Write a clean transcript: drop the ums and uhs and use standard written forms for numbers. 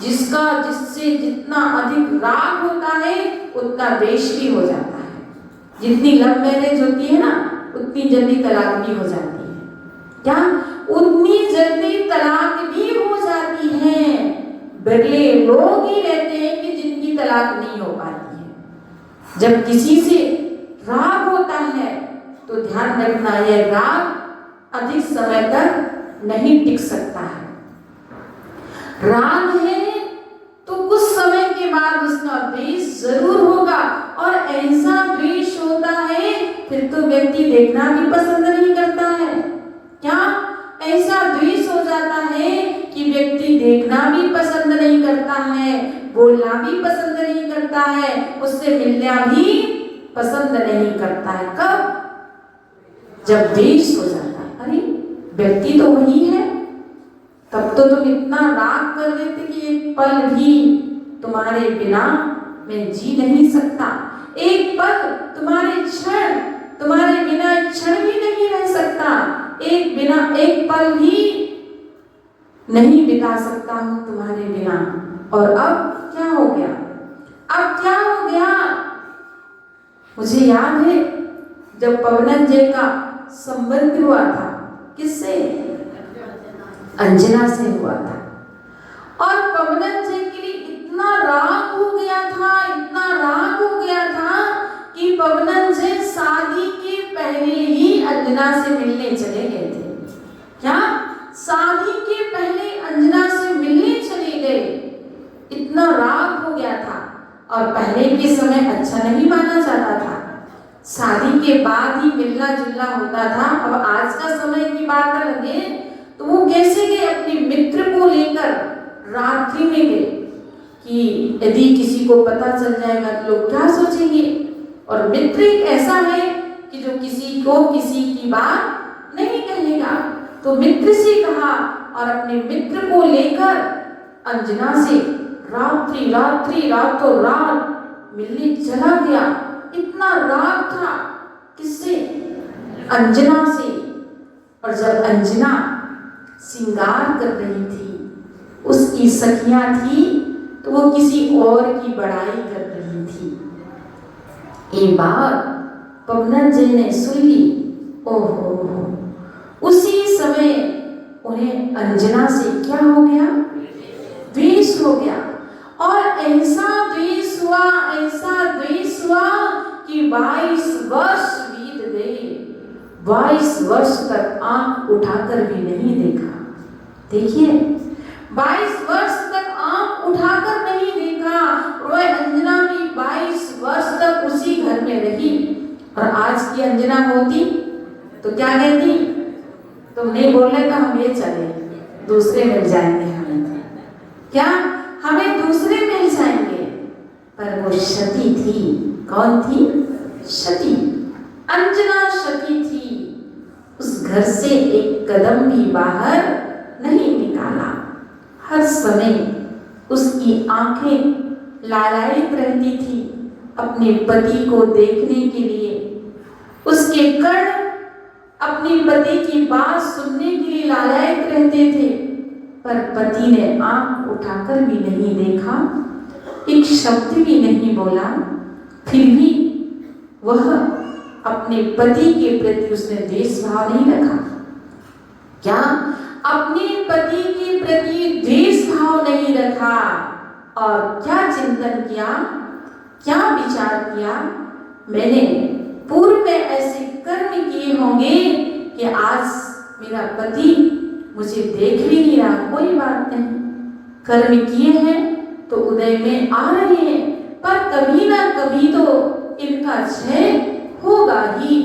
जिससे जितना अधिक राग होता है उतना द्वेष भी हो जाता है। जितनी लव मैरिज होती है ना उतनी जल्दी तलाक भी हो जाती है। क्या? उतनी जल्दी तलाक भी हो जाती है। बिरले लोग ही रहते हैं कि जिनकी तलाक नहीं हो पाती है। जब किसी से राग होता है तो ध्यान रखना, यह राग अधिक समय तक नहीं टिक सकता है। राग है तो कुछ समय के बाद उसका द्वेष जरूर होगा, और ऐसा द्वेष होता है फिर तो व्यक्ति देखना भी पसंद नहीं करता है। क्या? ऐसा द्वेष हो जाता है कि व्यक्ति देखना भी पसंद नहीं करता है, बोलना भी पसंद नहीं करता है, उससे मिलना भी पसंद नहीं करता है। कब? जब द्वेष हो जाता है। अरे व्यक्ति तो वही है, तब तो तुम इतना राग कर देते कि एक पल भी तुम्हारे बिना मैं जी नहीं सकता, एक पल तुम्हारे बिना एक क्षण भी नहीं रह सकता, एक पल भी नहीं बिता सकता हूं तुम्हारे बिना। और अब क्या हो गया? मुझे याद है जब पवनंजय का संबंध हुआ था, किससे? अंजना से हुआ था। और पवनंजय के लिए इतना राग हो गया था कि पवनंजय शादी के पहले ही अंजना से मिलने चले गए थे। क्या? शादी के पहले अंजना से मिलने चले गए, इतना राग हो गया था। और पहले के समय अच्छा नहीं माना जाता था, शादी के बाद ही मिलना जुलना होता था। अब आज का समय की बात अलग है, तो वो कैसे गए? अपने मित्र को लेकर रात्रि में गए कि यदि किसी को पता चल जाएगा तो लोग क्या सोचेंगे। और मित्र एक ऐसा है कि जो किसी को किसी की बात नहीं कहेगा। तो मित्र से कहा और अपने मित्र को लेकर अंजना से रातों रात मिलने चला गया। इतना राग था, किससे? अंजना से। और जब अंजना श्रृंगार कर रही थी, उसकी सखियां थी तो वो किसी और की बड़ाई कर रही थी। ये बात पवनंजय ने सुन ली। ओहो, उसी समय उन्हें अंजना से क्या हो गया? द्वेष हो गया। और ऐसा द्वेष हुआ कि 22 वर्ष बीत गए। 22 वर्ष तक आंख उठाकर भी नहीं देखा। देखिए, 22 वर्ष तक आंख उठाकर नहीं देखा। वह अंजना भी 22 वर्ष तक उसी घर में रही। और आज की अंजना होती तो क्या कहती? तुम नहीं बोल रहे तो हम ये चले, दूसरे मिल जाएंगे हमें। क्या? हमें दूसरे मिल जाएंगे। पर वो सती थी। कौन थी? सती। अंजना सती थी। उस घर से एक कदम भी बाहर नहीं निकाला। हर समय उसकी आंखें लालायित रहती थी अपने पति को देखने के लिए। उसके कर्ण अपने पति की बात सुनने के लिए लालायित रहते थे। पर पति ने आंख उठाकर भी नहीं देखा, एक शब्द भी नहीं बोला। फिर भी वह अपने पति के प्रति उसने द्वेष भाव नहीं रखा। क्या? अपने पति के प्रति द्वेष भाव नहीं रखा। और क्या चिंतन किया, क्या विचार किया? मैंने पूर्व में ऐसे कर्म किए होंगे कि आज मेरा पति मुझे देख भी नहीं रहा। कोई बात नहीं, कर्म किए हैं तो उदय में आ रहे हैं, पर कभी ना कभी तो इनका क्षय होगा ही।